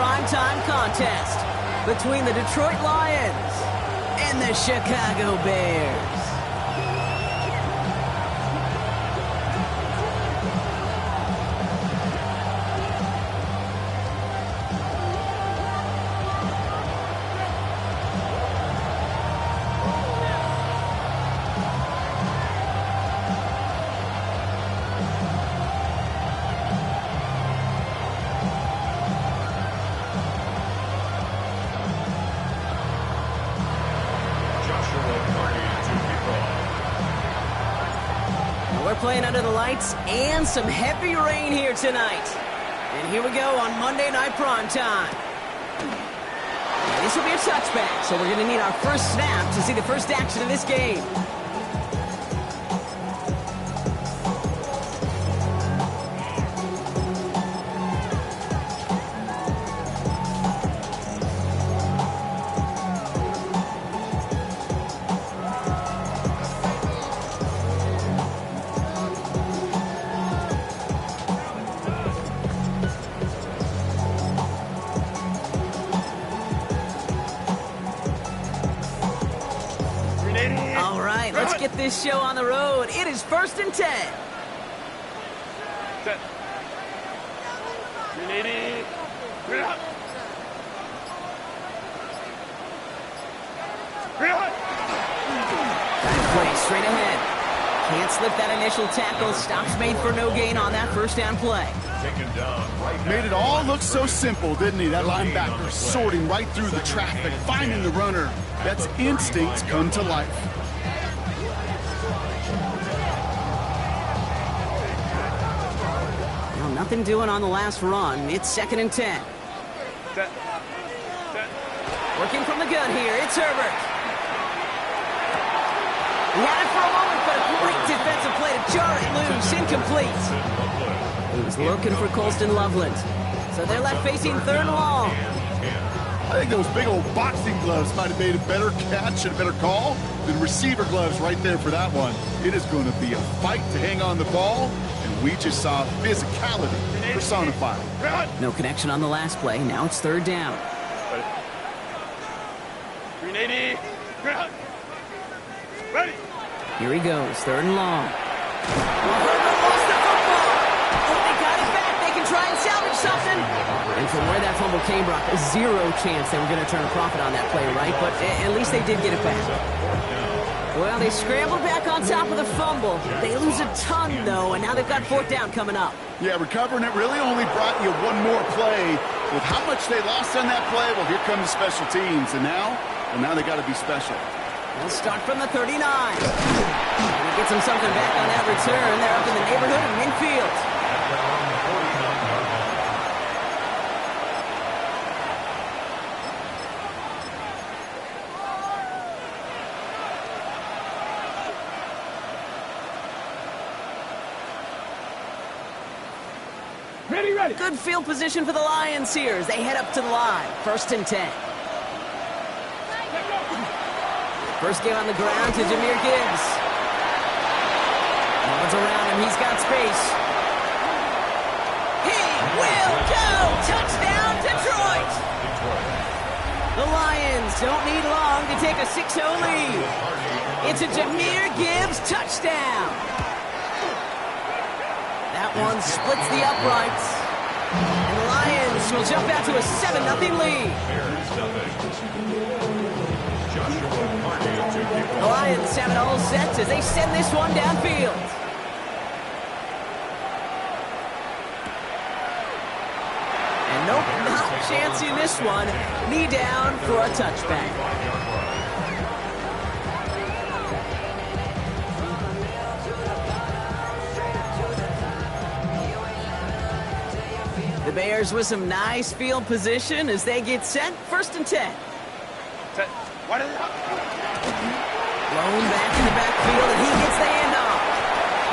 primetime contest between the Detroit Lions and the Chicago Bears. We're playing under the lights and some heavy rain here tonight. And here we go on Monday Night Primetime. This will be a touchback, so we're going to need our first snap to see the first action of this game. Let's get this show on the road. It is 1st and 10. Set. 380. Back play straight ahead. Can't slip that initial tackle. Stops made for no gain on that first down play. Made it all look so simple, didn't he? That linebacker sorting right through the traffic, finding the runner. That's instincts come to life. Nothing doing on the last run. It's 2nd and 10. Set. Working from the gun here. It's Herbert. He had it for a moment, but a great defensive play to jar it loose. Incomplete. He was looking for Colston Loveland. So they're left facing 3rd and long. I think those big old boxing gloves might have made a better catch and a better call than receiver gloves right there for that one. It is going to be a fight to hang on the ball. We just saw physicality personified. No connection on the last play. Now it's 3rd down. 380. Ready. Here he goes. 3rd and long. Lost the football. Oh, they got it back. They can try and salvage something. And from where that fumble came, Brock, a 0 chance they were going to turn a profit on that play, right? But at least they did get it back. Well, they scrambled back on top of the fumble. They lose a ton, though, and now they've got 4th down coming up. Yeah, recovering it really only brought you one more play. With how much they lost on that play, well, here comes the special teams. And now they got to be special. They'll start from the 39. And he gets them something back on that return. They're up in the neighborhood of midfield. Ready. Good field position for the Lions here as they head up to the line. 1st and 10. First game on the ground to Jahmyr Gibbs. Ball's around him. He's got space. He will go! Touchdown, Detroit! The Lions don't need long to take a 6-0 lead. It's a Jahmyr Gibbs touchdown. That one splits the uprights. And the Lions will jump out to a 7-0 lead. The Lions have it all set as they send this one downfield. And nope, not chancing this one. Knee down for a touchback. The Bears with some nice field position as they get set. 1st and 10. Set. What is it? Blown back in the backfield, and he gets the handoff.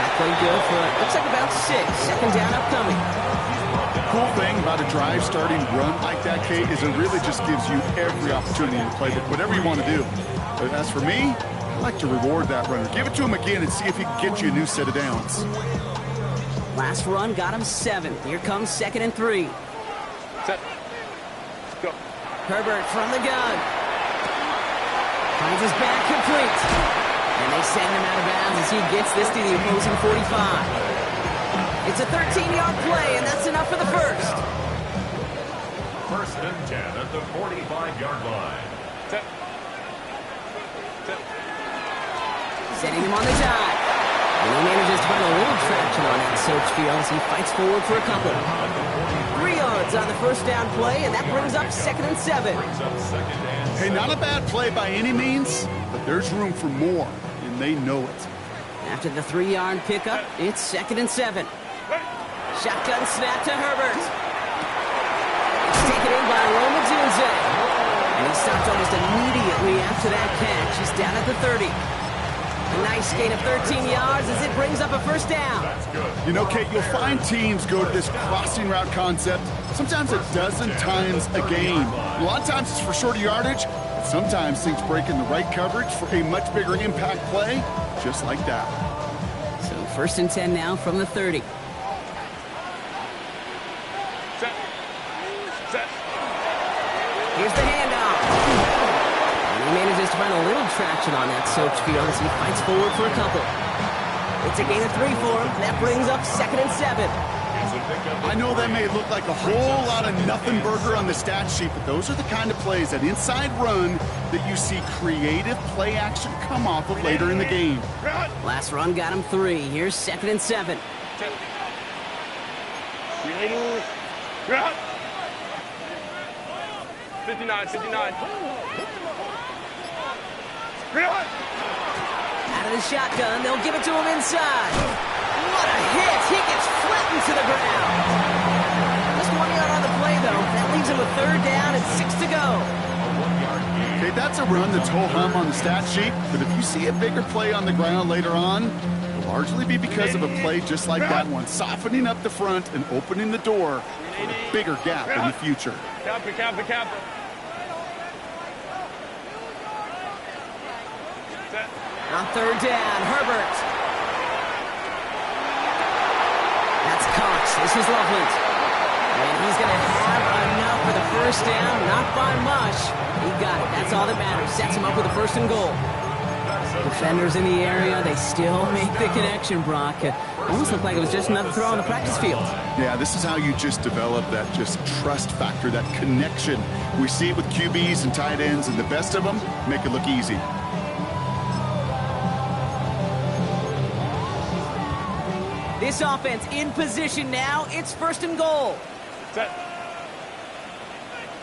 That play good for, looks like about 6. 2nd down upcoming. Cool thing about a drive starting run like that, Kate, is it really just gives you every opportunity to play whatever you want to do. But as for me, I like to reward that runner. Give it to him again and see if he can get you a new set of downs. Last run got him 7. Here comes 2nd and 3. Set. Go. Herbert from the gun. Finds his back complete. And they send him out of bounds as he gets this to the opposing 45. It's a 13-yard play, and that's enough for the first. First and 10 at the 45-yard line. Set. Setting him on the dive. And he manages to find a little traction on that search field as he fights forward for a couple. 3 yards on the first down play, and that brings up 2nd and 7. Hey, not a bad play by any means, but there's room for more, and they know it. After the 3-yard pickup, it's 2nd and 7. Shotgun snap to Herbert. It's taken in by Rome Odunze. And he stopped almost immediately after that catch. He's down at the 30. A nice gain of 13 yards as it brings up a first down. You know, Kate, you'll find teams go to this crossing route concept sometimes a dozen times a game. A lot of times it's for shorter yardage, but sometimes things break in the right coverage for a much bigger impact play, just like that. So 1st and 10 now from the 30. Set. Set. Here's the handoff. And he manages to find a little traction on that search field as he fights forward for a couple. It's a gain of 3 for him. That brings up 2nd and 7. I know that may look like a whole lot of nothing burger on the stat sheet, but those are the kind of plays, that inside run, that you see creative play action come off of later in the game. Last run got him 3. Here's 2nd and 7. Set. Ready. Ground. 59. Ground. Out of the shotgun, they'll give it to him inside. What a hit! He gets flattened to the ground. Just 1 yard on the play, though. That leaves him with 3rd down and 6 to go. Okay, that's a run that's ho-hum on the stat sheet, but if you see a bigger play on the ground later on, it'll largely be because of a play just like that one, softening up the front and opening the door for a bigger gap in the future. Cap. Set. On 3rd down, Herbert. That's Cox. This is Loveland. And he's going to have enough for the first down. Not by much. He got it. That's all that matters. Sets him up with a 1st and goal. Defenders in the area, they still make the connection, Brock. It almost looked like it was just another throw on the practice field. Yeah, this is how you just develop that just trust factor, that connection. We see it with QBs and tight ends, and the best of them make it look easy. This offense in position now. It's 1st and goal. Set.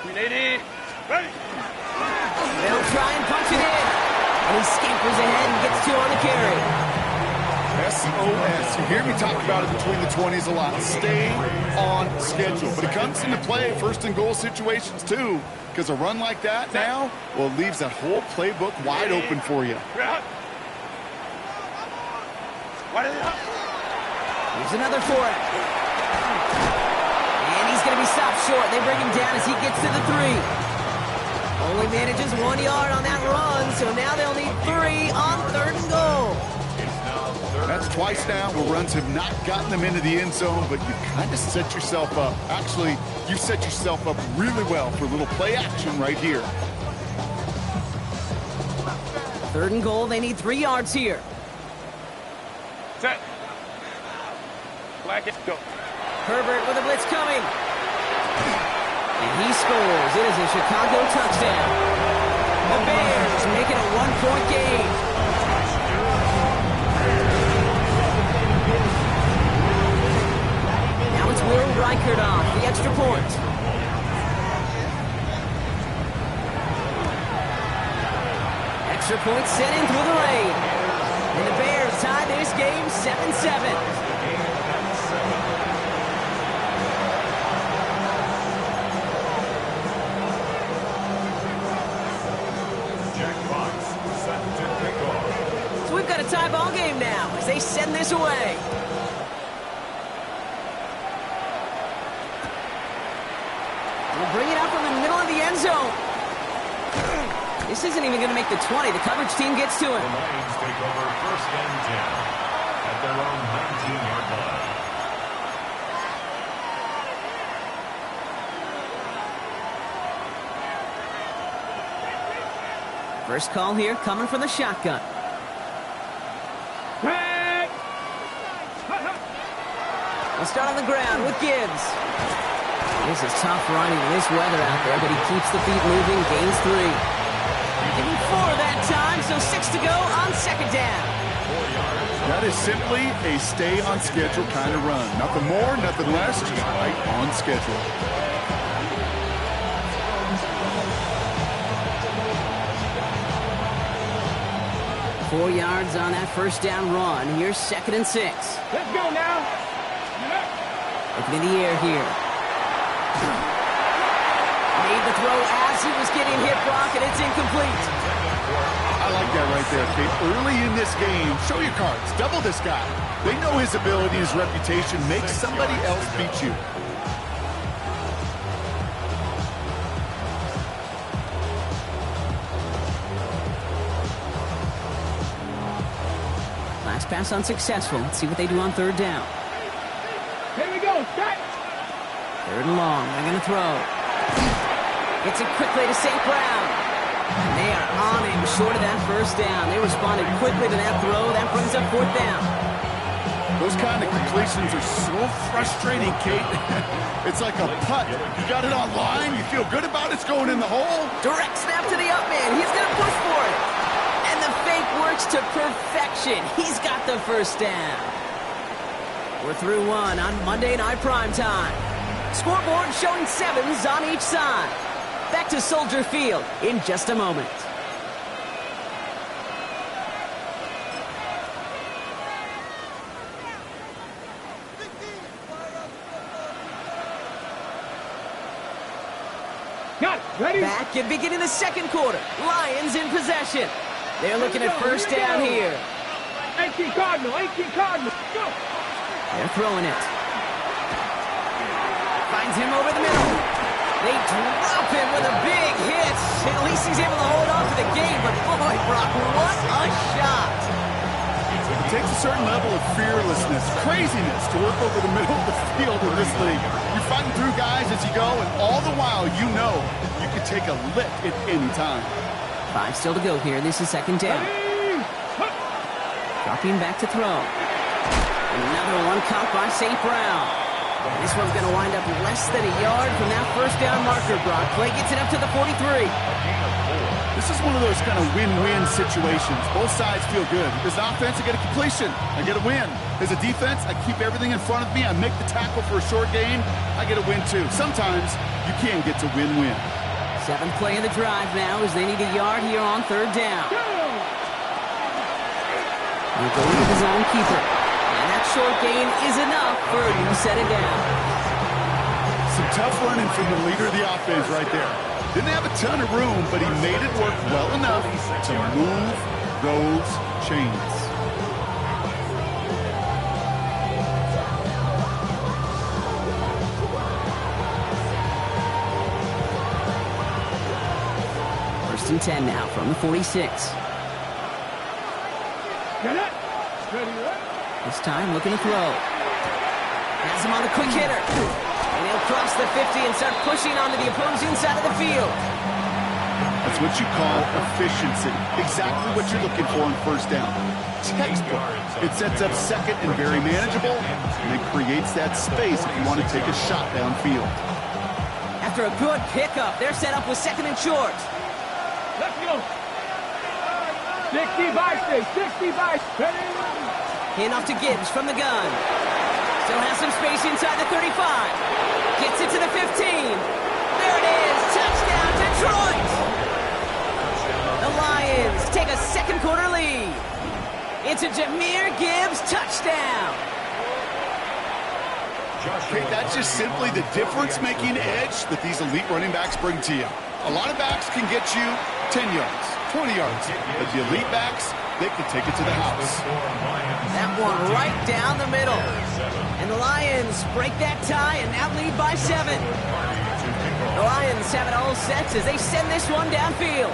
380. Ready. They'll try and punch it in. And he scampers ahead and gets 2 on the carry. SOS. You hear me talk about it between the 20s a lot. Stay on schedule. But it comes into play 1st and goal situations too, because a run like that now, well, it leaves that whole playbook wide open for you. Ground. What is it? Here's another for it. And he's going to be stopped short. They bring him down as he gets to the 3. Only manages 1 yard on that run, so now they'll need 3 on 3rd and goal. That's twice now where runs have not gotten them into the end zone, but you kind of set yourself up. Actually, you set yourself up really well for a little play action right here. 3rd and goal, they need 3 yards here. Set. Black it. Go. Herbert with a blitz coming. And he scores. It is a Chicago touchdown. The Bears make it a 1-point game. Now it's Will Reichert off the extra point. Extra point set in through the lane. And the Bears tie this game 7-7. So we've got a tie ball game now as they send this away. We'll bring it up from the middle of the end zone. This isn't even going to make the 20. The coverage team gets to him. The Lions take over 1st and 10 at their own 19-yard line. First call here coming from the shotgun. We'll start on the ground with Gibbs. This is tough running in this weather out there, but he keeps the feet moving, gains 3. Give him 4 that time, so 6 to go on second down. That is simply a stay on schedule kind of run. Nothing more, nothing less, just right on schedule. Four yards on that first down run. Here's 2nd and 6. Let's go now. Looking in the air here. Made the throw as he was getting hit, Brock, and it's incomplete. I like that right there, Kate. Early in this game, show your cards. Double this guy. They know his ability, his reputation. Make somebody else beat you. Last pass unsuccessful. Let's see what they do on 3rd down. Here we go. Start. 3rd and long. They're going to throw. Gets it quickly to St. Brown. And they are on him short of that first down. They responded quickly to that throw. That brings up 4th down. Those kind of completions are so frustrating, Kate. It's like a putt. You got it on line. You feel good about it. It's going in the hole. Direct snap to the up man. He's going to push for it. And the fake works to perfection. He's got the first down. We're through 1 on Monday Night Primetime. Scoreboard showing 7s on each side. Back to Soldier Field in just a moment. Got it. Ready? Back at beginning the 2nd quarter. Lions in possession. They're looking at first down here. 18 Cardinal. 18 Cardinal. Go. They're throwing it. Finds him over the middle. They drop him with a big hit. At least he's able to hold on to the game, but boy, Brock, what a shot. It takes a certain level of fearlessness, craziness to work over the middle of the field in this league. You're fighting through guys as you go, and all the while you know you can take a lick at any time. 5 still to go here. This is 2nd down. Dropping back to throw. Another one caught by St. Brown. This one's going to wind up less than a yard from that first down marker, Brock. Clay gets it up to the 43. This is one of those kind of win-win situations. Both sides feel good. As an offense, I get a completion. I get a win. As a defense, I keep everything in front of me. I make the tackle for a short gain. I get a win, too. Sometimes you can get to win-win. 7th play of the drive now as they need a yard here on 3rd down. They go into the zone keeper. And that short gain is enough for a new set of down. Some tough running from the leader of the offense right there. Didn't have a ton of room, but he made it work well enough to move those chains. First and 10 now from the 46. Get it. Ready, right? This time looking to throw. Has him on the quick hitter. And he'll cross the 50 and start pushing onto the opposing side of the field. That's what you call efficiency. Exactly what you're looking for on first down. Textbook. It sets up 2nd and very manageable, and it creates that space if you want to take a shot downfield. After a good pickup, they're set up with 2nd and short. Let's go. 60 by 6. 60 by 6. Ready? Hand off to Gibbs from the gun. Still has some space inside the 35. Gets it to the 15. There it is. Touchdown, Detroit. The Lions take a 2nd quarter lead. It's a Jahmyr Gibbs touchdown. Okay, that's just simply the difference-making edge that these elite running backs bring to you. A lot of backs can get you 10 yards, 20 yards, but the elite backs, they can take it to the house. That one right down the middle. And the Lions break that tie and now lead by 7. The Lions have it all set as they send this one downfield.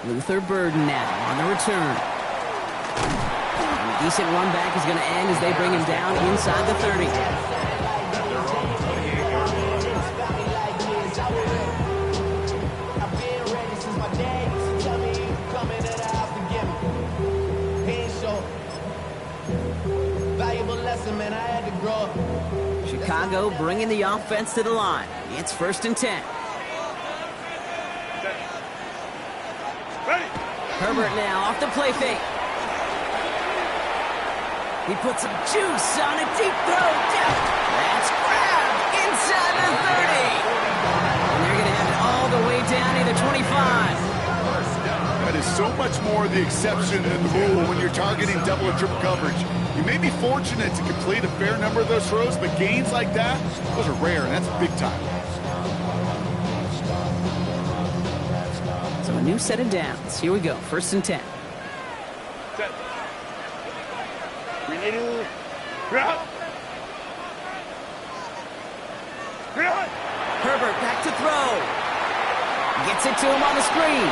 Luther Burden now on the return. And a decent run back is going to end as they bring him down inside the 30. Chicago bringing the offense to the line. It's 1st and 10. Ready. Herbert now off the play fake. He puts some juice on a deep throw. That's grabbed inside the 30. And they're going to have it all the way down to the 25. That is so much more the exception than the rule when you're targeting double or triple coverage. You may be fortunate to complete a fair number of those throws, but gains like that, those are rare, and that's big time. So a new set of downs. Here we go. 1st and 10. Herbert back to throw. Gets it to him on the screen.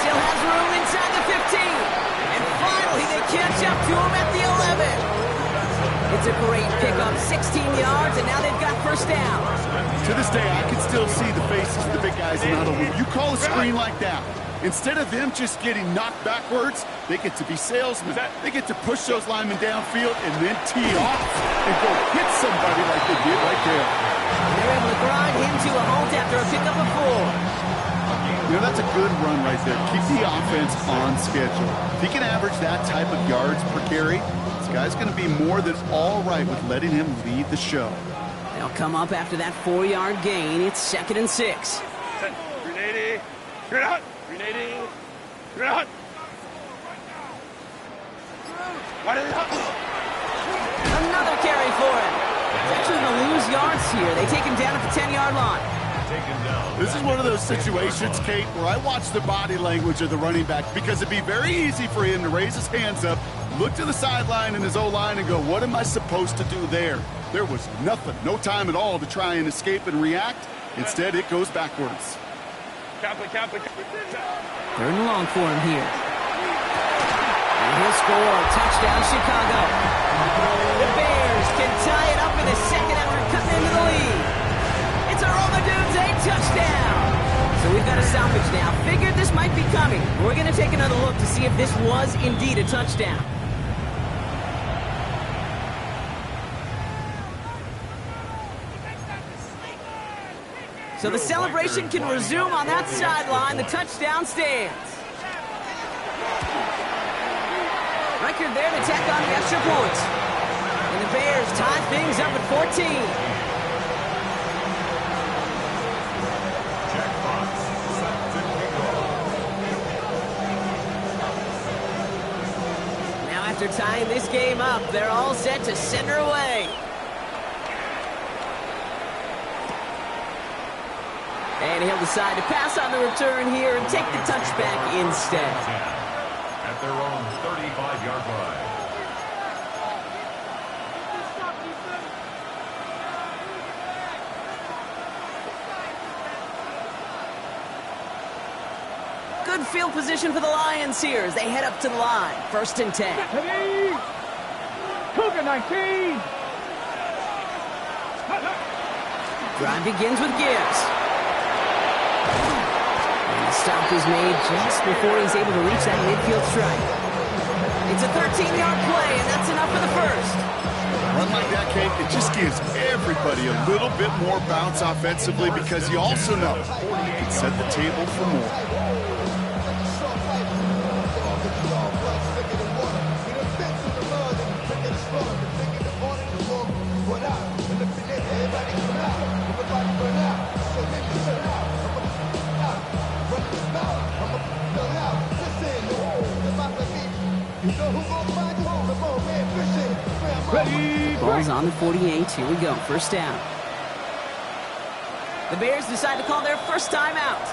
Still has room inside the 15. And finally they catch up to him at the 11. It's a great pickup. 16 yards, and now they've got 1st down. To this day, I can still see the faces of the big guys in the huddle. When you call a screen like that, instead of them just getting knocked backwards, they get to be salesmen. They get to push those linemen downfield and then tee off and go hit somebody like they did right there. They're able to grind him to a hold after a pickup of 4. You know, that's a good run right there. Keep the offense on schedule. If he can average that type of yards per carry, this guy's going to be more than all right with letting him lead the show. They'll come up after that 4-yard gain. It's 2nd and 6. Grenade. Grenade. Grenade. Grenade. Another carry for him. He's actually going to lose yards here. They take him down at the 10-yard line. This is one of those situations, Kate, where I watch the body language of the running back because it'd be very easy for him to raise his hands up, look to the sideline in his O-line and go, what am I supposed to do there? There was nothing, no time at all to try and escape and react. Instead, it goes backwards. 3rd and long for him here. And he'll score. Touchdown, Chicago. The Bears can tie it up in the 2nd after cutting into the lead. It's a Romadudes, a touchdown. So we've got a stoppage now. Figured this might be coming. We're going to take another look to see if this was indeed a touchdown. So the celebration can resume on that sideline. The touchdown stands. Record there to tack on the extra points. And the Bears tie things up at 14. Now after tying this game up, they're all set to send her away. And he'll decide to pass on the return here and take the touchback instead. At their own 35-yard line. Good field position for the Lions here as they head up to the line. 1st and 10. Ready. Cougar 19. Drive begins with Gibbs. And the stop is made just before he's able to reach that midfield strike. It's a 13-yard play, and that's enough for the 1st. Run like that, Kate, it just gives everybody a little bit more bounce offensively because you also know you can set the table for more. Ball's on the 48. Here we go. 1st down. The Bears decide to call their first timeout.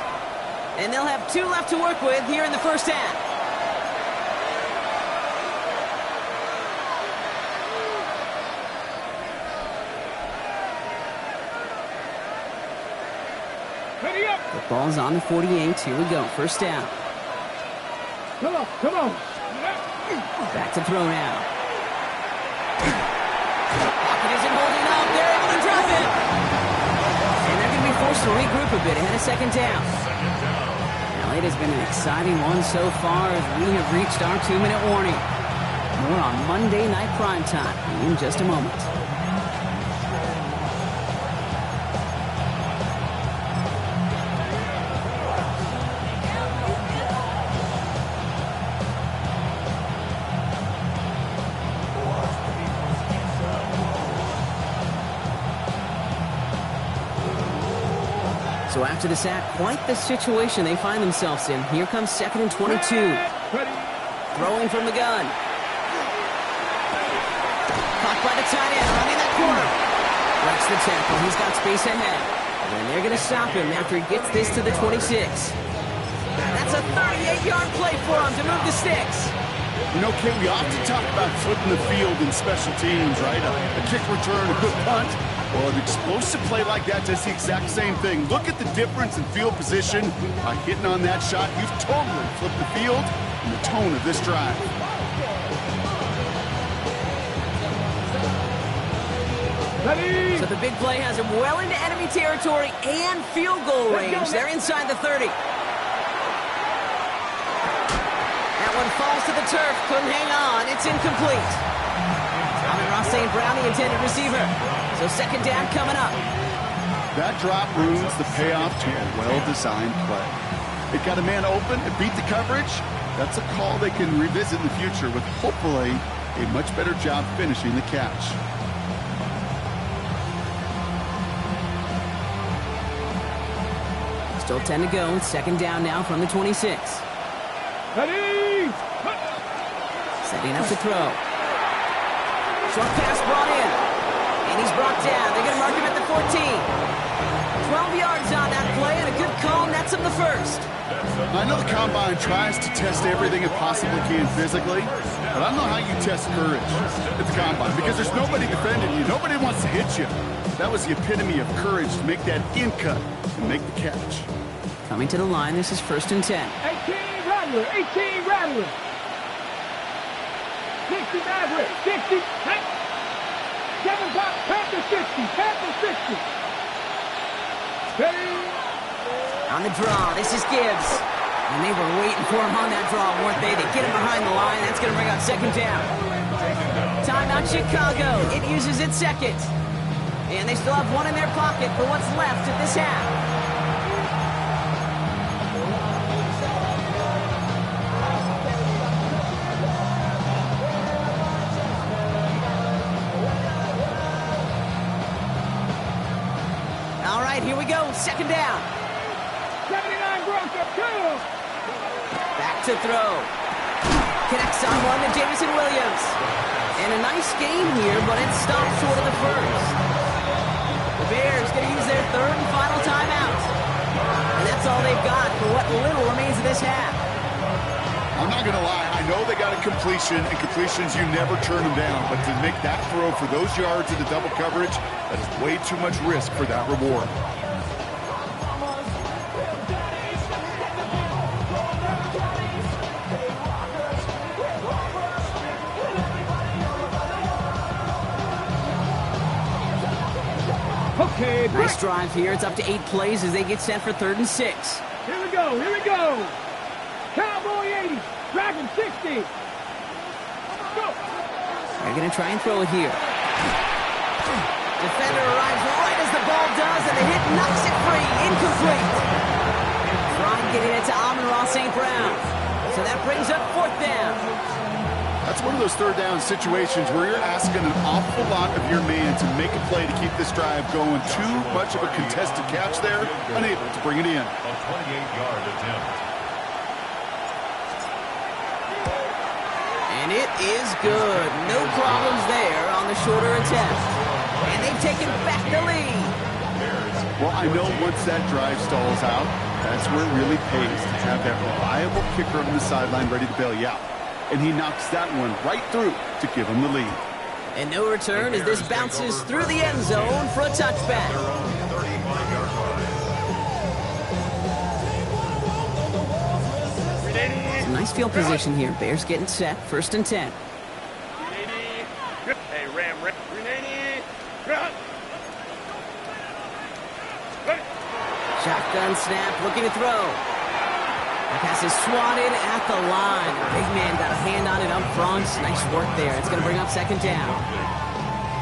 And they'll have 2 left to work with here in the 1st half. Ready up. The ball's on the 48. Here we go. 1st down. Come on. Come on. Back to throw now. Pocket isn't holding up. They're able to drop it. And they're going to be forced to regroup a bit ahead of 2nd down. Now, it has been an exciting one so far as we have reached our 2-minute warning. More on Monday Night Primetime in just a moment. So after the sack, quite the situation they find themselves in. Here comes 2nd and 22. Throwing from the gun. Caught by the tight end, running that corner. Breaks the tackle. He's got space ahead. And they're going to stop him after he gets this to the 26. That's a 38-yard play for him to move the sticks. You know, Kate, we often talk about flipping the field in special teams, right? A kick return, a good punt. Well, an explosive play like that does the exact same thing. Look at the difference in field position by hitting on that shot. You've totally flipped the field and the tone of this drive. Ready? So the big play has him well into enemy territory and field goal range. They're inside the 30. That one falls to the turf. Couldn't hang on. It's incomplete. Amon-Ra St. Brown, the intended receiver. So 2nd down coming up. That drop ruins the payoff to a well-designed play. It got a man open, it beat the coverage. That's a call they can revisit in the future with hopefully a much better job finishing the catch. Still 10 to go. 2nd down now from the 26. Ready? Setting up to throw. Short pass brought in. And he's brought down. They're going to mark him at the 14. 12 yards on that play and a good call, and that's him the first. I know the Combine tries to test everything it possibly can physically, but I don't know how you test courage at the Combine because there's nobody defending you. Nobody wants to hit you. That was the epitome of courage to make that in cut and make the catch. Coming to the line, this is 1st and 10. 18 Rattler. 18 Rattler. 60 Maverick. 60. Hey. 7 Pop. Panther 60. Panther 60. Ready? On the draw, this is Gibbs. And they were waiting for him on that draw, weren't they? They get him behind the line. That's going to bring up 2nd down. Timeout Chicago. It uses its 2nd. And they still have one in their pocket for what's left of this half. All right, here we go. 2nd down. 79 Bronco. Go. Back to throw. Connects on one to Jameson Williams. And a nice game here, but it stopped short of the first. The Bears going to use their 3rd and final timeout. And that's all they've got for what little remains of this half. I'm not going to lie. I know they got a completion, and completions, you never turn them down. But to make that throw for those yards in the double coverage, that is way too much risk for that reward. Okay, Nice drive here. It's up to 8 plays as they get set for 3rd and 6. Here we go. Here we go. Cowboy 80. Dragon 60. Go. They're going to try and throw it here. Defender arrives right as the ball does, and the hit knocks it free. Incomplete. Trying getting it to Amon-Ra St. Brown. So that brings up 4th down. That's one of those 3rd down situations where you're asking an awful lot of your man to make a play to keep this drive going. Too much of a contested catch there, unable to bring it in. A 28-yard attempt. And it is good. No problems there on the shorter attempt. And they've taken back the lead. Well, I know once that drive stalls out, that's where it really pays to have that reliable kicker on the sideline ready to bail you out. And he knocks that one right through to give him the lead. And no return as this bounces through the end zone for a touchback. Some nice field position here. Bears getting set. 1st and 10. Hey, Ram. Grenade. Run. Shotgun snap, looking to throw. The pass is swatted at the line. Big man got a hand on it up front. Nice work there. It's going to bring up 2nd down.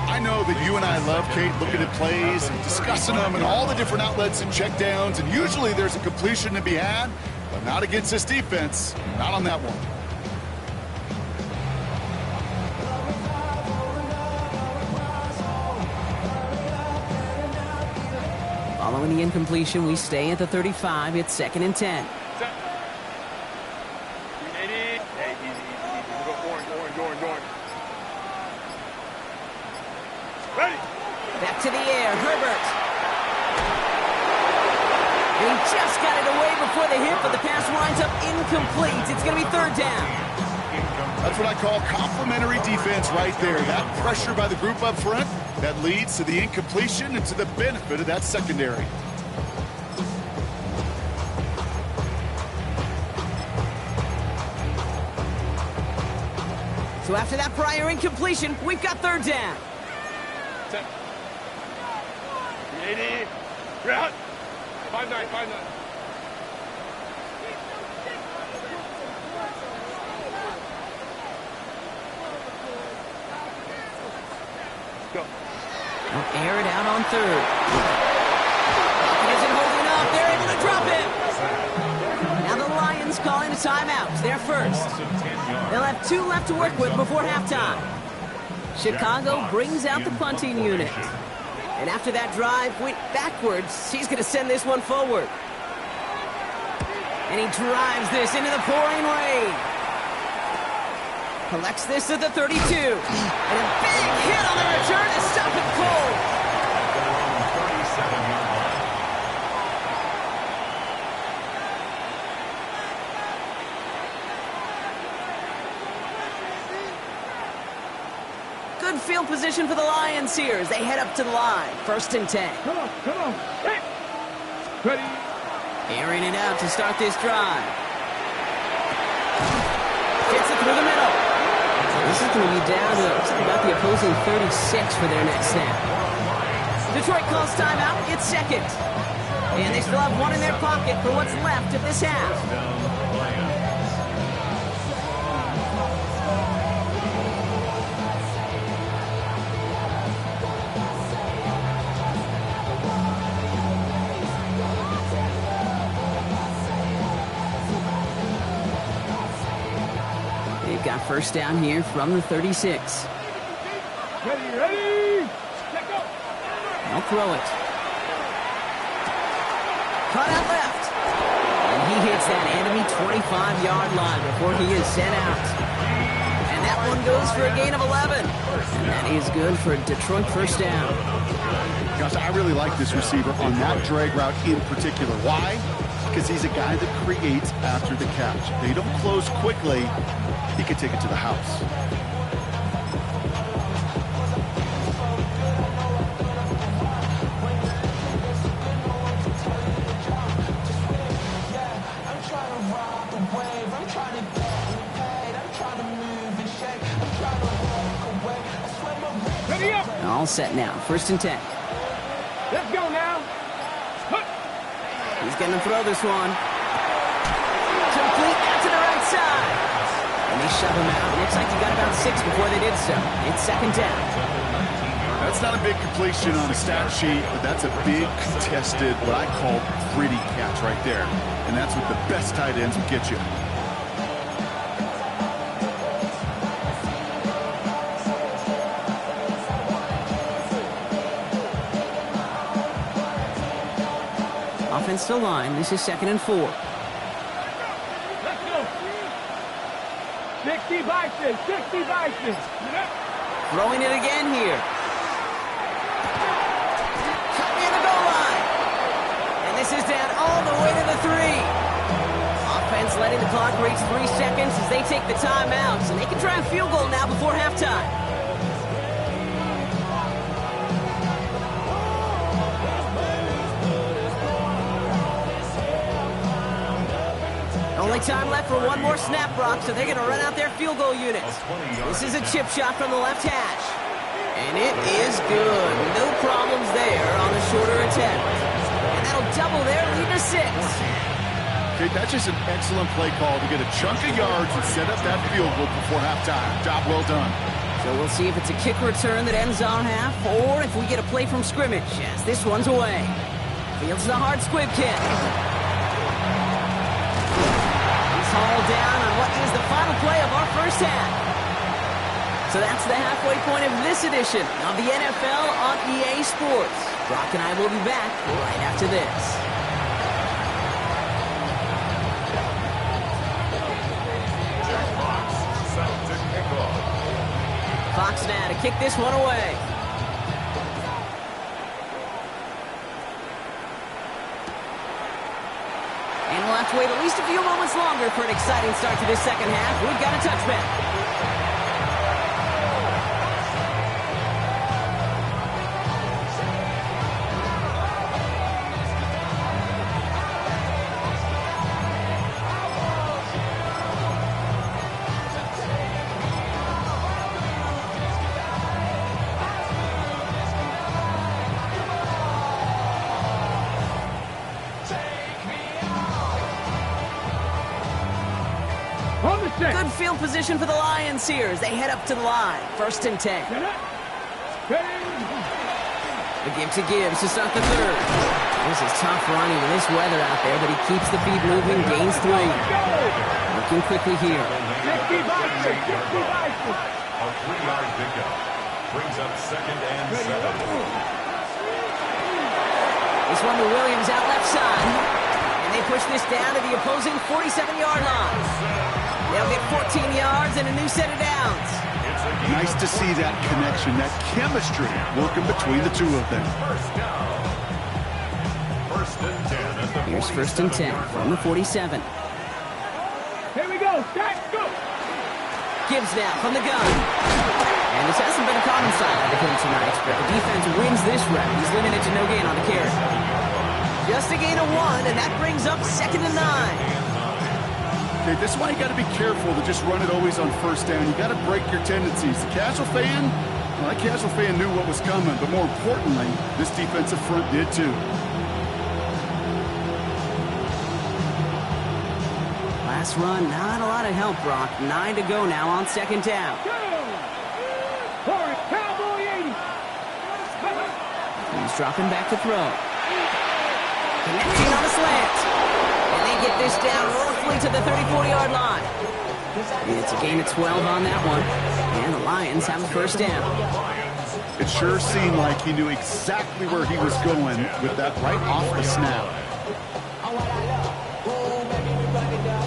I know that you and I love, Kate, looking at plays and discussing them and all the different outlets and checkdowns, and usually there's a completion to be had, but not against this defense. Not on that one. Following the incompletion, we stay at the 35. It's 2nd and 10. Set. 380. Hey, easy. We go orange. Ready. Back to the air, Herbert. And he just got it away before the hit, but the pass winds up incomplete. It's going to be 3rd down. That's what I call complimentary defense right there. That pressure by the group up front, that leads to the incompletion and to the benefit of that secondary. So after that prior incompletion, we've got 3rd down. Set. 380. You're out. 5-9. Go. They'll air it out on 3rd. He isn't holding up. They're able to drop him. Now the Lions calling a timeout. They're first. They'll have 2 left to work with before halftime. Chicago brings out the punting unit. And after that drive went backwards, he's going to send this one forward. And he drives this into the pouring rain. Collects this at the 32. And a big hit on the return to stop him cold. Good field position for the Lions here as they head up to the line. 1st and 10. Come on. Hey. Ready. Airing it out to start this drive. Gets it through the middle. This is going to be down to about the opposing 36 for their next snap. Detroit calls timeout. It's 2nd. And they still have 1 in their pocket for what's left of this half. They've got 1st down here from the 36. Ready. Let go. I'll throw it. Cut out left. And he hits that enemy 25-yard line before he is sent out. And that one goes for a gain of 11. And that is good for Detroit 1st down. Gosh, I really like this receiver on that drag route in particular. Why? Because he's a guy that creates after the catch. They don't close quickly. He can take it to the house. Ready up. All set now. 1st and 10. Let's go now. He's going to throw this one. Complete out to the right side. And they shove him out. Looks like he got about 6 before they did so. It's 2nd down. That's not a big completion on a stat sheet, but that's a big contested, what I call pretty catch right there. And that's what the best tight ends will get you. Offensive line. This is 2nd and 4. Let's go. 60 Bison. Throwing it again here. Cut near the goal line. And this is down all the way to the 3. Offense letting the clock reach 3 seconds as they take the timeouts. And they can try a field goal now before halftime. Only time left for one more snap, Brock, so they're going to run out their field goal units. This is a chip shot from the left hash. And it is good. No problems there on the shorter attempt. And that'll double their lead to 6. Okay, that's just an excellent play call to get a chunk of yards and set up that field goal before halftime. Job well done. So we'll see if it's a kick return that ends our half, or if we get a play from scrimmage, as this one's away. Fields the hard squib kick. Hauled down on what is the final play of our first half. So that's the halfway point of this edition of the NFL on EA Sports. Brock and I will be back right after this. Fox set to kick off. Fox now to kick this one away. And we'll have to wait at least a few moments longer for an exciting start to this second half. We've got a touchback. Good field position for the Lions here as they head up to the line. 1st and 10. The give to Gibbs to start the third. This is tough running with this weather out there, but he keeps the feet moving, gains 3. Looking quickly here. A 3-yard pickup brings up 2nd and 7. This one to Williams out left side. And they push this down to the opposing 47-yard line. They'll get 14 yards and a new set of downs. Nice to see that connection, that chemistry working between the two of them. Here's 1st and 10 from the 47. Here we go. Stack, go. Gibbs now from the gun. And this hasn't been a common sight of him tonight, but the defense wins this round. He's limited to no gain on the carry. Just a gain of 1, and that brings up 2nd and 9. Okay, this is why you got to be careful to just run it always on 1st down. You got to break your tendencies. The casual fan, well, that casual fan knew what was coming, but more importantly, this defensive front did too. Last run, not a lot of help, Brock. 9 to go now on 2nd down. Cowboy 80. He's dropping back to throw. Connecting on a slant. And they get this down roughly to the 34-yard line. It's a gain of 12 on that one. And the Lions have a 1st down. It sure seemed like he knew exactly where he was going with that right off the snap.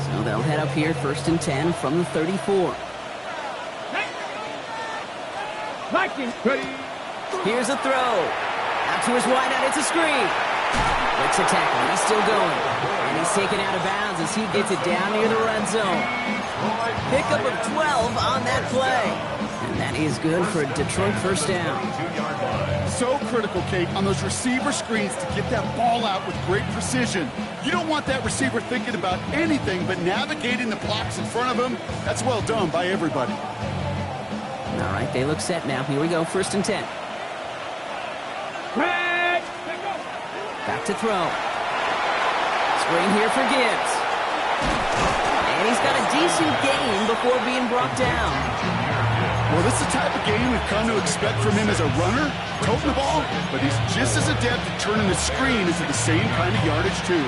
So they'll head up here 1st and 10 from the 34. Here's a throw. Out to his wideout, it's a screen. Breaks a tackle, he's still going. And he's taken out of bounds as he gets it down near the red zone. Pickup of 12 on that play. And that is good for a Detroit 1st down. So critical, Kate, on those receiver screens to get that ball out with great precision. You don't want that receiver thinking about anything but navigating the blocks in front of him. That's well done by everybody. All right, they look set now. Here we go, 1st and 10. Back to throw. Screen here for Gibbs. And he's got a decent gain before being brought down. Well, this is the type of game we've come to expect from him as a runner, toting the ball, but he's just as adept at turning the screen into the same kind of yardage, too.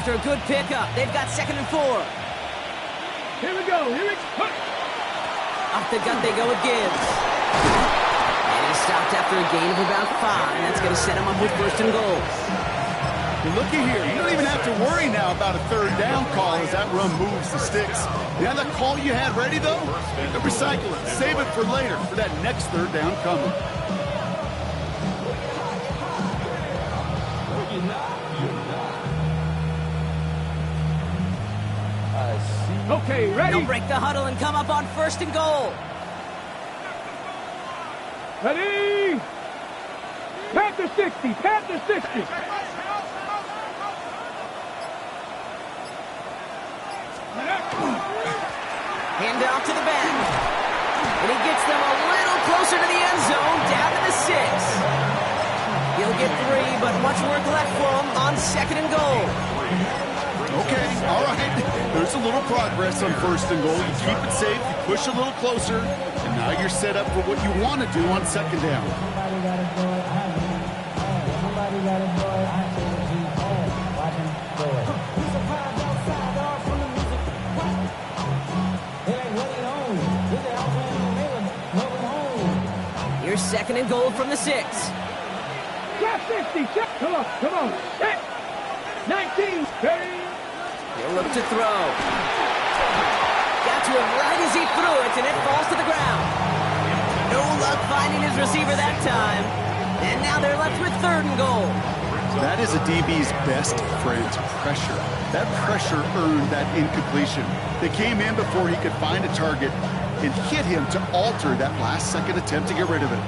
After a good pickup, they've got 2nd and 4. Here we go. Off the gut they go with Gibbs. And he's stopped after a gain of about 5, and that's going to set him up with 1st and goal. Well, looky here. You don't even have to worry now about a 3rd down call as that run moves the sticks. You have that call you had ready, though? You can recycle it. Save it for later, for that next 3rd down coming. Okay, ready? They'll break the huddle and come up on 1st and goal. Ready? Panther 60, Panther 60. Hand off to the back. And he gets them a little closer to the end zone, down to the 6. He'll get 3, but much work left for him on 2nd and goal. Okay, all right. There's a little progress on 1st and goal. You keep it safe, you push a little closer, and now you're set up for what you want to do on 2nd down. second and goal from the 6. Drop 60. Check. Come on. Set. 19. Ready. He'll look to throw. Got to him right as he threw it, and it falls to the ground. No luck finding his receiver that time. And now they're left with 3rd and goal. That is a DB's best friend, pressure. That pressure earned that incompletion. They came in before he could find a target and hit him to alter that last-second attempt to get rid of it.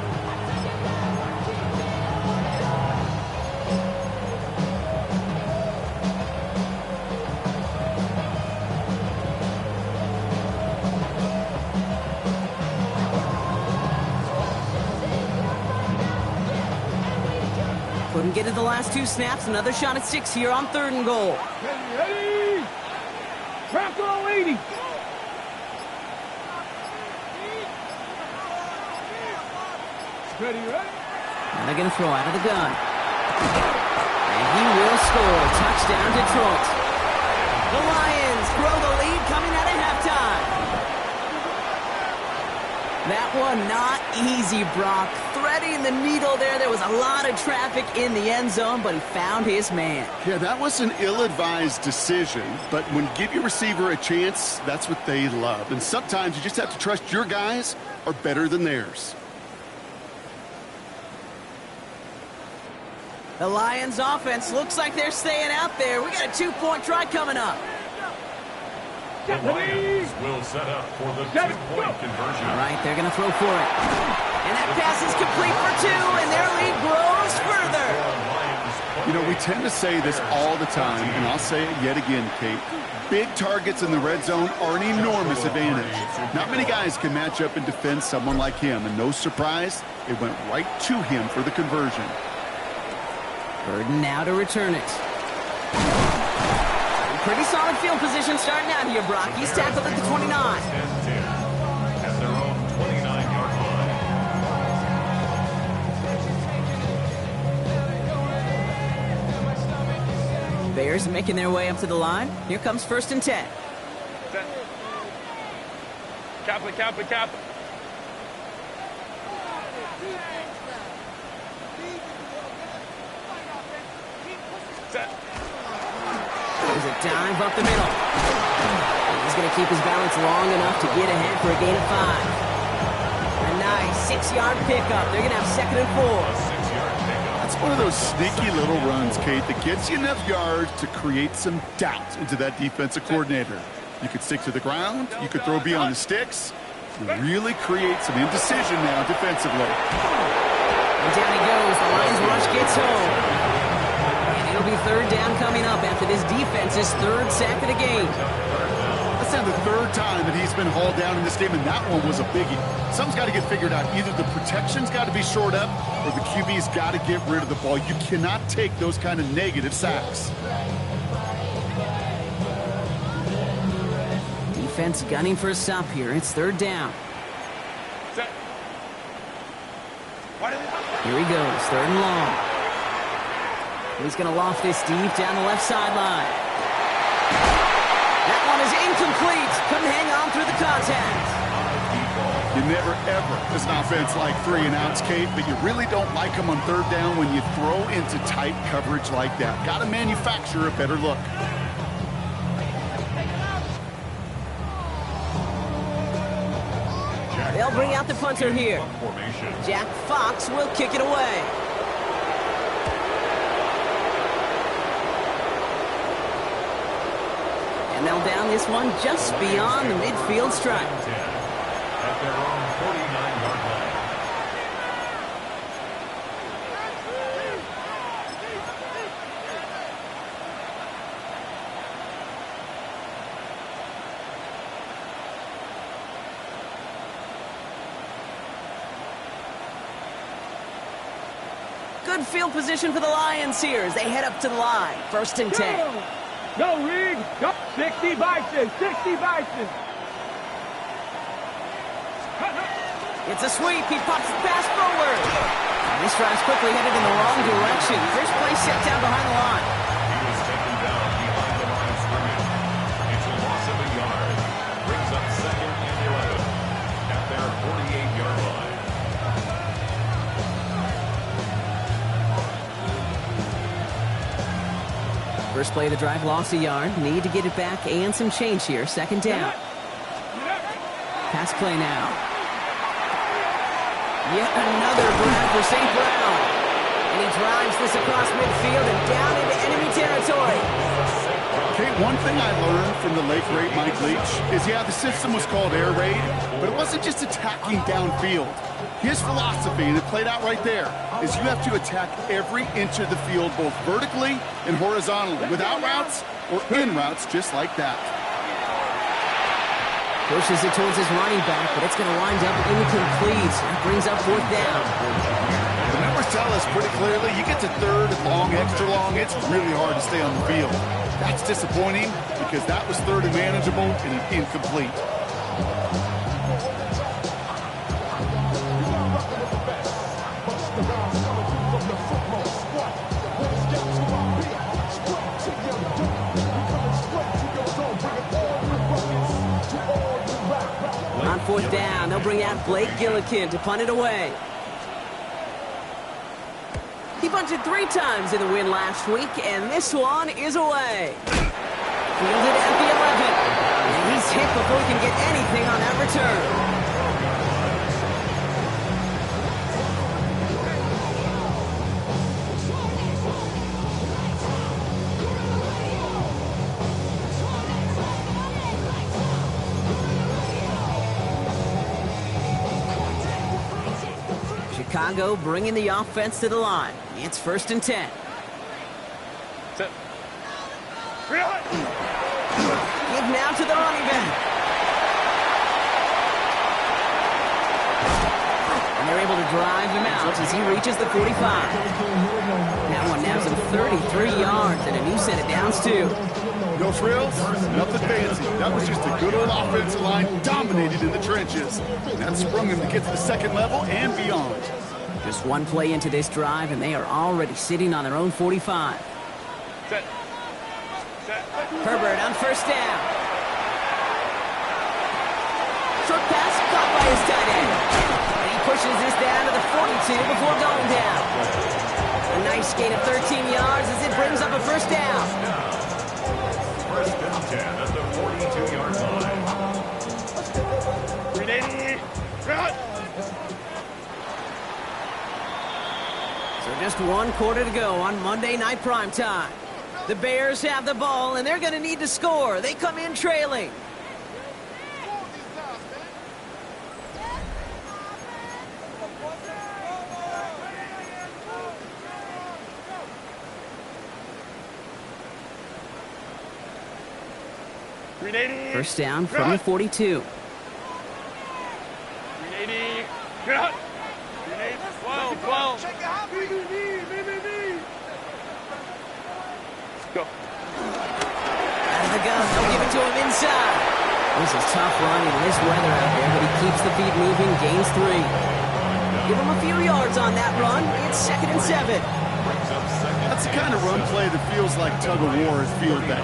Couldn't get to the last 2 snaps. Another shot at 6 here on 3rd and goal. Ready. Drop all 80. Ready. And they're going to throw out of the gun. And he will score. Touchdown, Detroit. The Lions throw the lead coming out of halftime. That one not easy, Brock. Threading the needle there. There was a lot of traffic in the end zone, but he found his man. Yeah, that was an ill-advised decision, but when you give your receiver a chance, that's what they love. And sometimes you just have to trust your guys are better than theirs. The Lions offense looks like they're staying out there. We got a 2-point try coming up. The Lions will set up for the 2-point conversion. All right, they're going to throw for it. And that pass is complete for 2, and their lead grows further. You know, we tend to say this all the time, and I'll say it yet again, Kate. Big targets in the red zone are an enormous advantage. Not many guys can match up and defend someone like him, and no surprise, it went right to him for the conversion. Burden now to return it. Pretty solid field position starting out here, Brock. He's tackled at the 29. At their own 29-yard line. Bears making their way up to the line. Here comes 1st and 10. Cap. There's a dive up the middle. He's going to keep his balance long enough to get ahead for a gain of 5. A nice 6-yard pickup. They're going to have 2nd and 4. That's one of those sneaky little runs, Kate, that gets you enough yards to create some doubt into that defensive coordinator. You could stick to the ground. You could throw beyond the sticks. Really create some indecision now defensively. And down he goes. The Lions rush gets home. And it'll be 3rd down coming up after this defense's 3rd sack of the game. That's now the 3rd time that he's been hauled down in this game, and that one was a biggie. Something's got to get figured out. Either the protection's got to be shored up or the QB's got to get rid of the ball. You cannot take those kind of negative sacks. Defense gunning for a stop here. It's 3rd down. Here he goes, 3rd and long. He's going to loft this deep down the left sideline. That one is incomplete. Couldn't hang on through the contact. You never, ever, as an offense, like 3 and outs, Kate, but you really don't like them on 3rd down when you throw into tight coverage like that. Got to manufacture a better look. They'll bring out the punter here. Jack Fox will kick it away. And they'll down this one just beyond the midfield stripe. At their own 49-yard line. Good field position for the Lions here as they head up to the line. 1st and 10. Go, Rig. Go. 60 Bison. 60 Bison. It's a sweep. He pops the pass forward. And this drive's quickly headed in the wrong direction. First play set down behind the line. He was taken down behind the line of scrimmage. It's a loss of a yard. Brings up 2nd and 11 at their 48-yard line. First play of the drive, lost a yard. Need to get it back and some change here. Second down. Pass play now. Yet another grab for St. Brown. And he drives this across midfield and down into enemy territory. Okay, one thing I learned from the late great Mike Leach is, yeah, the system was called air raid, but it wasn't just attacking downfield. His philosophy, and it played out right there, is you have to attack every inch of the field, both vertically and horizontally, without routes or in routes, just like that. Pushes it towards his running back, but it's going to wind up incomplete. That brings up fourth down. The numbers tell us pretty clearly, you get to third and long, extra long, it's really hard to stay on the field. That's disappointing because that was third and manageable and an incomplete. On fourth down, they'll bring out Blake Gillikin to punt it away. He punted 3 times in the win last week, and this one is away. Fielded at the 11. And he's hit before he can get anything on that return. Chicago bringing the offense to the line. It's 1st and 10. Give now to the running back. And they're able to drive him out as he reaches the 45. That one nabs him 33 yards and a new set of downs too. No frills, nothing fancy. That was just a good old offensive line dominated in the trenches. And that sprung him to get to the second level and beyond. Just one play into this drive, and they are already sitting on their own 45. Herbert on first down. Short pass caught by his tight end. And he pushes this down to the 42 before going down. A nice gain of 13 yards as it brings up a first down. First and 10 at the 42-yard line. So just 1 quarter to go on Monday Night Primetime. The Bears have the ball, and they're going to need to score. They come in trailing. First down from the 42. 380. Cut. 12. Go. Out of the gun, they'll give it to him inside. This is tough run in this weather out there, but he keeps the feet moving, gains 3. Give him a few yards on that run. It's 2nd and 7. That's the kind of run play that feels like tug-of-war at field day.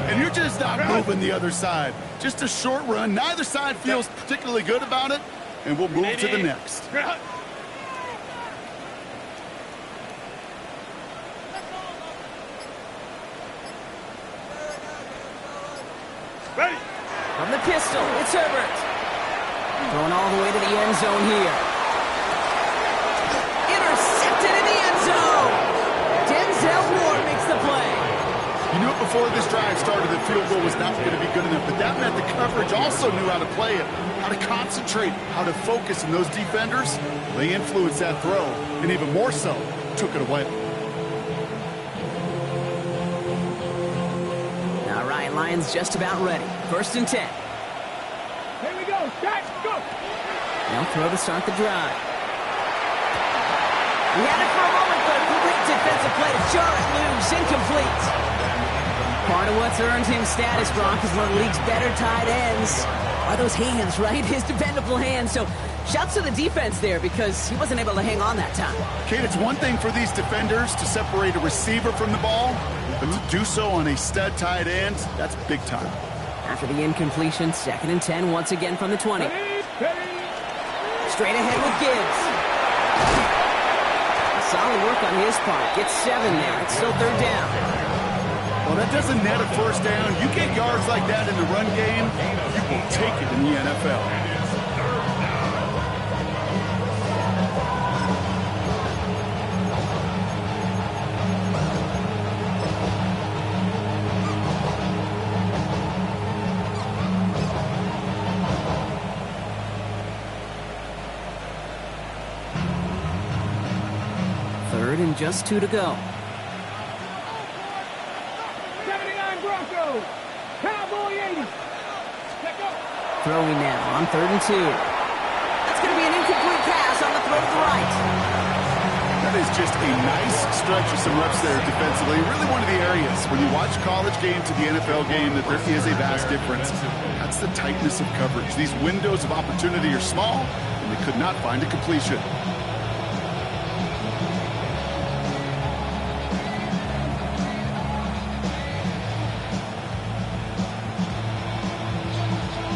And you're just not moving the other side. Just a short run. Neither side feels particularly good about it, and we'll move to the next. Ready. From the pistol, it's Herbert. Thrown all the way to the end zone here. Intercepted in the end zone. Denzel Ward makes the play. You knew it before this drive started that field goal was not going to be good enough, but that meant the coverage also knew how to play it, how to concentrate, how to focus, and those defenders, they influenced that throw, and even more so, took it away. Now Ryan Lyons just about ready. 1st and 10. Here we go. Jack, go. They'll throw to start the drive. He had it for a moment, but a great defensive play to jar it loose, incomplete. Part of what's earned him status, Brock, is one of the league's better tight ends. Are those hands, right? His dependable hands. So shouts to the defense there because he wasn't able to hang on that time. Kate, it's one thing for these defenders to separate a receiver from the ball, but to do so on a stud tight end, that's big time. After the incompletion, 2nd and 10 once again from the 20. Straight ahead with Gibbs. Solid work on his part. Gets 7 there. It's still 3rd down. Well, that doesn't net a first down. You get yards like that in the run game, you will take it in the NFL. Third and just 2 to go. 79 Broncos. Cowboy 80. Check up. Throwing now on 3rd and 2. That's going to be an incomplete pass on the throw to the right. That is just a nice stretch of some reps there defensively. Really one of the areas when you watch college game to the NFL game that there is a vast difference. That's the tightness of coverage. These windows of opportunity are small, and they could not find a completion.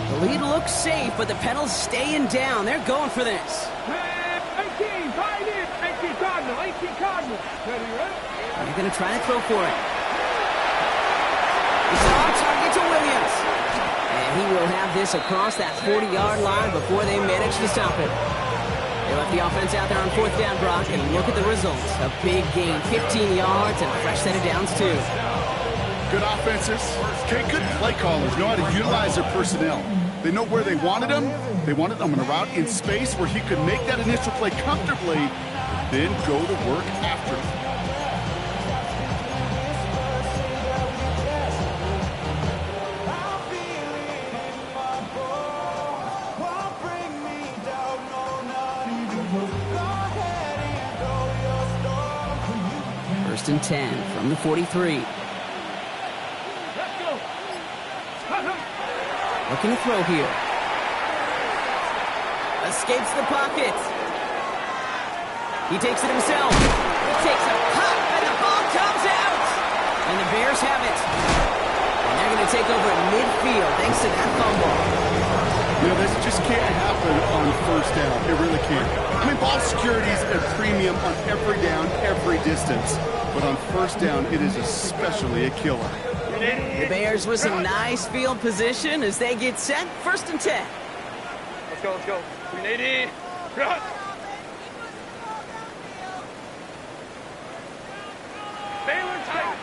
The lead looks safe, but the pedal's staying down. They're going for this. 18, tight end. 18 Cardinal. 18 Cardinal. Ready, ready? They're going to try to throw for it. It's on target to Williams. And he will have this across that 40-yard line before they manage to stop it. They left the offense out there on 4th down, Brock, and look at the results. A big gain, 15 yards, and a fresh set of downs, too. Good offenses. Okay, good play callers know how to utilize their personnel. They know where they wanted him. They wanted him on a route in space where he could make that initial play comfortably, then go to work after it. First and 10 from the 43. Looking to throw here. Escapes the pocket. He takes it himself. He takes a pop, and the ball comes out. And the Bears have it. And they're going to take over at midfield thanks to that fumble. You know, this just can't happen on 1st down. It really can't. I mean, ball security is a premium on every down, every distance. But on 1st down, it is especially a killer. The Bears with some nice field position as they get set. 1st and 10. Let's go, let's go. 380. Run. Baylor tight.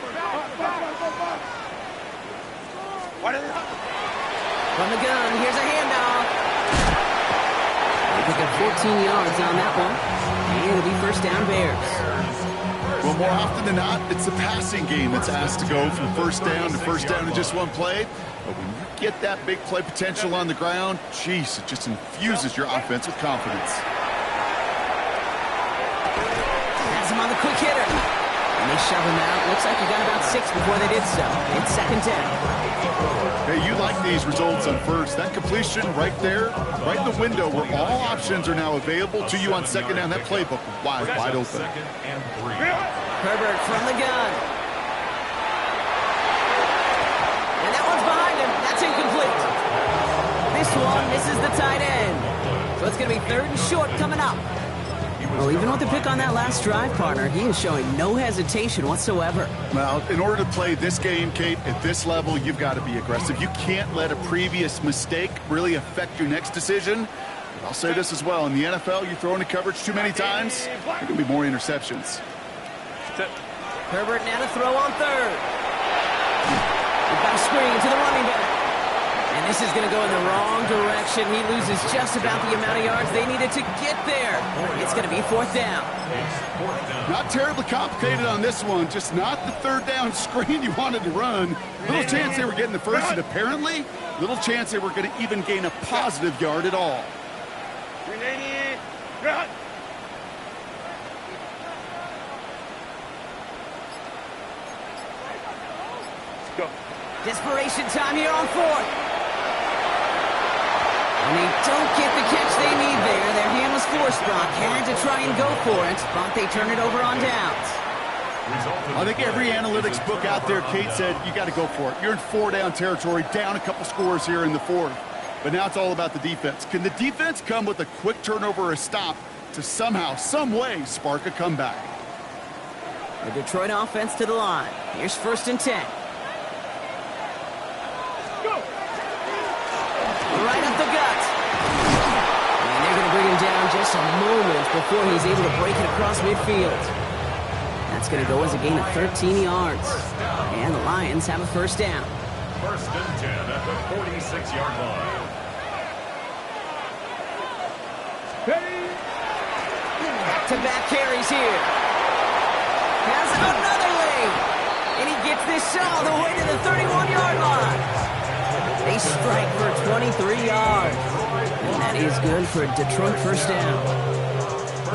From the gun, here's a handoff. They pick up 14 yards on that one. And it'll be 1st down Bears. Well, more often than not, it's the passing game that's asked to go from 1st down to 1st down in just one play. But when you get that big play potential on the ground, geez, it just infuses your offense with confidence. Has him on the quick hitter. And they shove him out. Looks like he got about 6 before they did so. It's 2nd down. Hey, you like these results on 1st. That completion right there, right in the window where all options are now available to you on 2nd down. That playbook wide open. 2nd and 3. Herbert from the gun. And that one's behind him. That's incomplete. This one misses the tight end. So it's going to be 3rd and short coming up. Well, even with the pick on that last drive, partner, he is showing no hesitation whatsoever. Well, in order to play this game, Kate, at this level, you've got to be aggressive. You can't let a previous mistake really affect your next decision. But I'll say this as well. In the NFL, you throw into coverage too many times, there are going to be more interceptions. Herbert now to throw on 3rd. We've got a screen to the running back. And this is going to go in the wrong direction. He loses just about the amount of yards they needed to get there. It's going to be 4th down. Not terribly complicated on this one. Just not the 3rd down screen you wanted to run. Little chance they were getting the 1st, and apparently, little chance they were going to even gain a positive yard at all. 380. Run. Let's go. Desperation time here on 4th. And they don't get the catch they need there. Their hand was forced, Brock. Had to try and go for it, but they turn it over on downs. I think every analytics book out there, Kate, said you got to go for it. You're in 4-down territory, down a couple scores here in the 4th. But now it's all about the defense. Can the defense come with a quick turnover or a stop to somehow, some way, spark a comeback? The Detroit offense to the line. Here's 1st and 10. Just a moment before he's able to break it across midfield. That's going to go as a gain of 13 yards. And the Lions have a first down. First and 10 at the 46-yard line. Back-to-back carries here. Has another lane. And he gets this shot all the way to the 31-yard line. They strike for 23 yards. And that is good for a Detroit first down.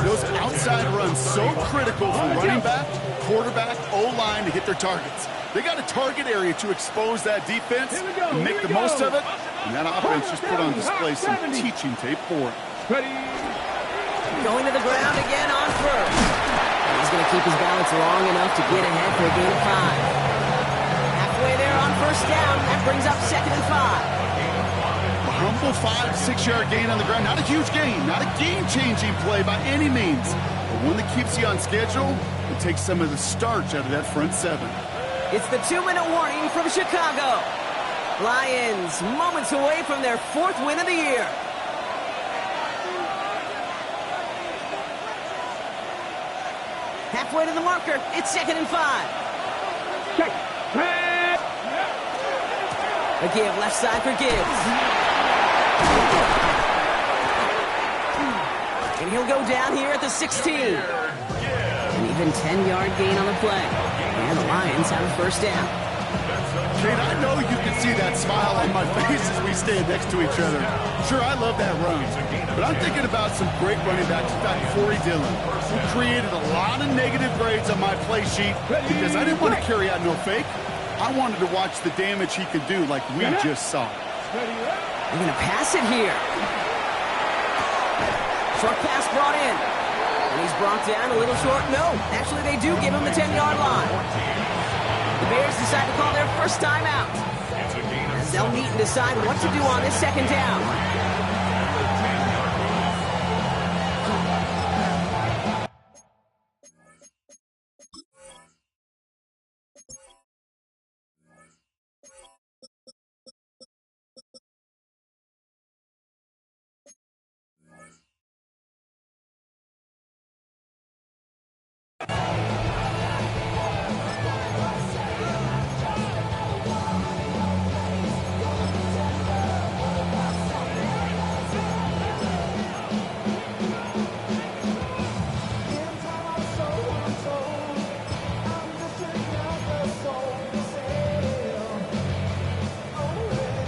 Those outside runs so critical for running back, quarterback, O-line to hit their targets. They got a target area to expose that defense and make the most of it. And that offense just put on display some teaching tape for it. Going to the ground again on first. And he's going to keep his balance long enough to get ahead for a gain of 5. Halfway there on first down. That brings up 2nd and 5. A humble 5-6-yard gain on the ground. Not a huge gain, not a game-changing play by any means, but one that keeps you on schedule and takes some of the starch out of that front 7. It's the 2-minute warning from Chicago. Lions moments away from their 4th win of the year. Halfway to the marker, it's 2nd and 5. Check. A give, left side for Gibbs. And he'll go down here at the 16. An even 10-yard gain on the play. And the Lions have a first down. Kate, I know you can see that smile on my face as we stand next to each other. Sure, I love that run. But I'm thinking about some great running backs like Corey Dillon, who created a lot of negative grades on my play sheet because I didn't want to carry out no fake. I wanted to watch the damage he could do like we just saw. They're going to pass it here. Short pass brought in. And he's brought down a little short. No, actually they do give him the 10-yard line. The Bears decide to call their first time out. As they'll meet and decide what to do on this 2nd down.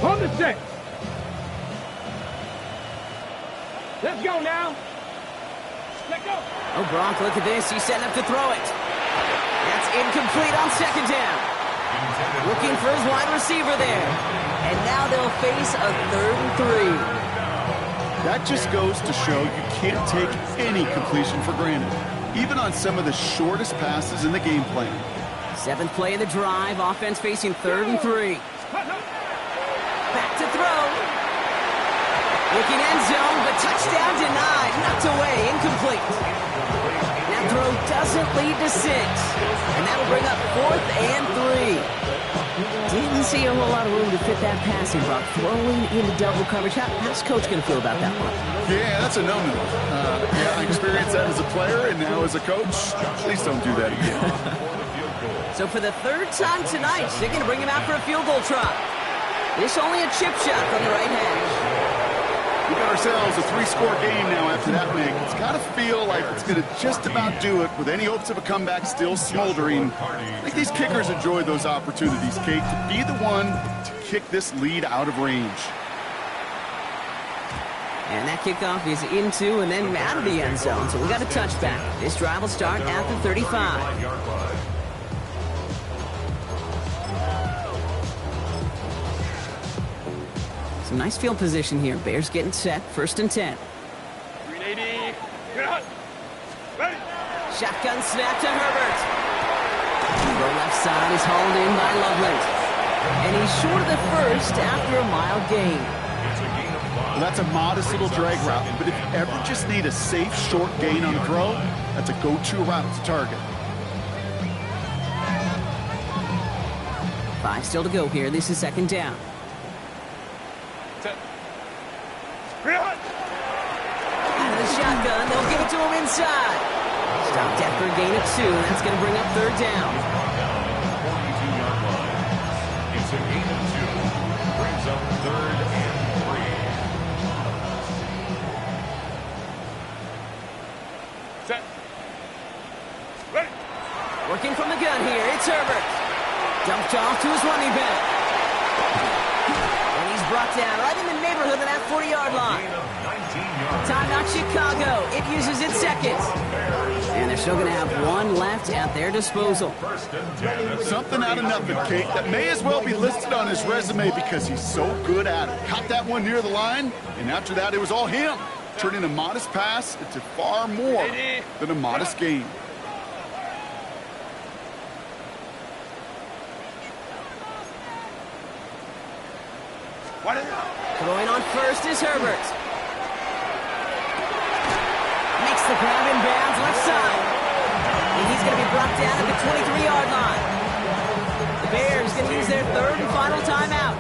On the set. Let's go now. Let's go. Oh, Gronk, look at this. He's setting up to throw it. That's incomplete on 2nd down. Looking for his wide receiver there. And now they'll face a 3rd and 3. That just goes to show you can't take any completion for granted, even on some of the shortest passes in the game plan. 7th play of the drive. Offense facing 3rd and 3. Back to throw. Looking end zone, but touchdown denied. Knocked away, incomplete. That throw doesn't lead to 6. And that'll bring up 4th and 3. Didn't see a whole lot of room to fit that passing, Brock. Throwing into double coverage. How's Coach going to feel about that one? Yeah, that's a no-no. Yeah, I experienced that as a player and now as a coach. Please don't do that again. So for the 3rd time tonight, they're going to bring him out for a field goal try. This only a chip shot from the right hash. We got ourselves a 3-score game now after that make. It's got to feel like it's going to just about do it with any hopes of a comeback still smoldering. I think these kickers enjoy those opportunities, Kate, to be the one to kick this lead out of range. And that kickoff is into and then out of the end zone. So we got a touchback. This drive will start at the 35. Some nice field position here. Bears getting set. 1st and 10. 380. Ready. Shotgun snap to Herbert. The left side is hauled in by Loveland. And he's short of the 1st after a mild gain. Well, that's a modest little drag route, but if you ever just need a safe, short gain on the throw, that's a go-to route to target. 5 still to go here. This is 2nd down. Out of the the shotgun. They'll give it to him inside. Stopped after a gain of 2. That's going to bring up third down. 42-yard line. It's a gain of 2. Brings up third and 3. Set. Ready. Working from the gun here, it's Herbert. Dumped off to his running back. And he's brought down right in the neighborhood of that 40-yard line. Gain of 19 yards. Timeout Chicago. It uses its second. And they're still going to have 1 left at their disposal. First and 10. Something out of nothing, Kate. That may as well be listed on his resume because he's so good at it. Caught that one near the line, and after that, it was all him. Turning a modest pass into far more than a modest gain. Throwing on first is Herbert. Makes the grab in bounds left side. And he's going to be brought down at the 23-yard line. The Bears going to use their third and final timeout.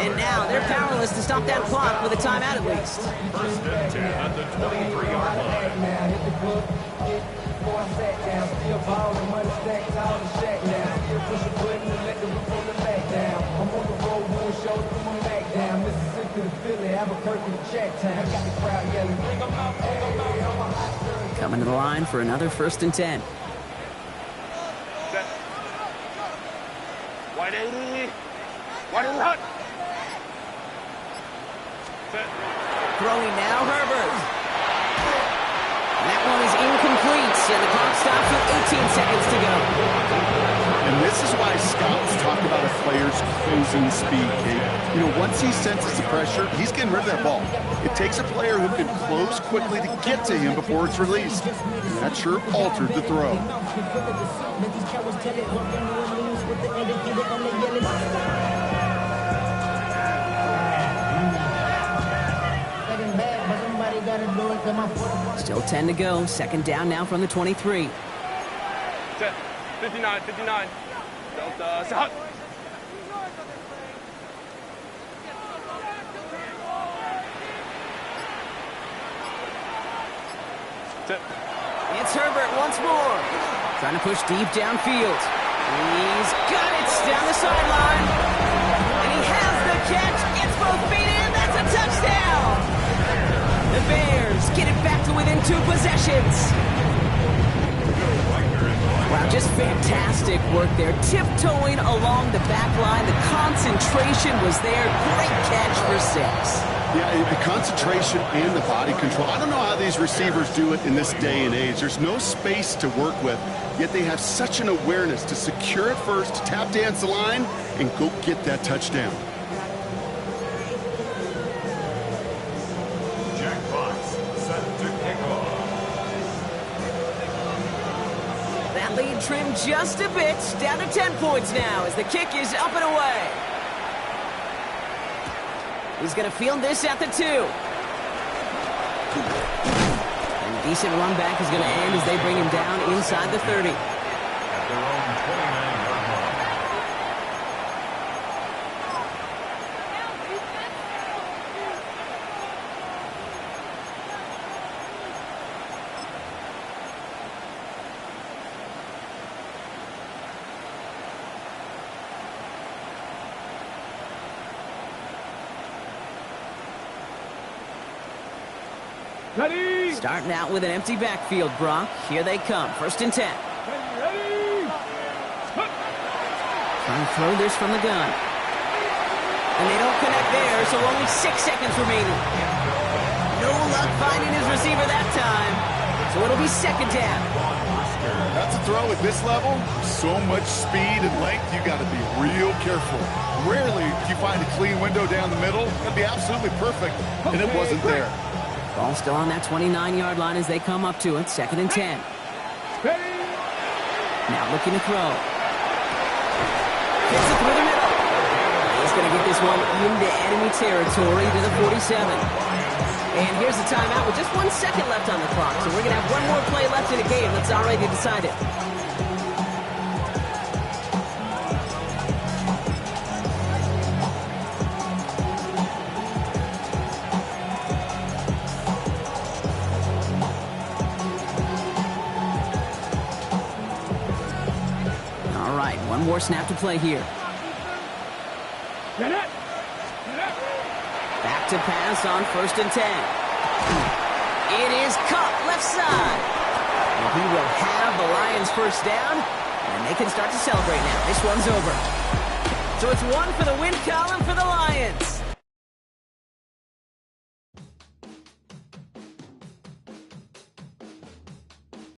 And now they're powerless to stop that clock with a timeout at least. First and 10 at the 23-yard line. Coming to the line for another first and 10. Set. Wide 80. Wide 80 hot. Set. Throwing now, Herbert. That one is incomplete, and the clock stops with 18 seconds to go. And this is why scouts talk about a player's closing speed, Kate. You know, once he senses the pressure, he's getting rid of that ball. It takes a player who can close quickly to get to him before it's released. And that sure altered the throw. Still 10 to go. Second down now from the 23. Set. 59, 59. Delta, set. Hot. Set. It's Herbert once more. Trying to push deep downfield. He's got it down the sideline. And he has the catch. Gets both feet in. That's a touchdown. The Bears get it back to within 2 possessions. Wow, just fantastic work there. Tiptoeing along the back line. The concentration was there. Great catch for 6. Yeah, the concentration and the body control. I don't know how these receivers do it in this day and age. There's no space to work with, yet they have such an awareness to secure it first, tap dance the line, and go get that touchdown. Jackpots set to kick off. That lead trimmed just a bit. Down to 10 points now as the kick is up and away. He's going to field this at the 2. And a decent run back is going to end as they bring him down inside the 30. At their own 29-yard line. Ready. Starting out with an empty backfield, Brock. Here they come. First and 10. Ready. Trying to throw this from the gun. And they don't connect there, so only 6 seconds remaining. No luck finding his receiver that time. So it'll be second down. That's a throw at this level. So much speed and length, you got to be real careful. Rarely do you find a clean window down the middle. That'd be absolutely perfect, and it wasn't there. Ball still on that 29-yard line as they come up to it. Second and 10. Now looking to throw. Gets it through the middle. He's going to get this one into enemy territory to the 47. And here's the timeout with just 1 second left on the clock. So we're going to have one more play left in the game that's already decided. snap to play here. Get it. Back to pass on 1st and 10. It is caught left side. And he will have the Lions first down, and they can start to celebrate now. This one's over. So it's one for the win column for the Lions.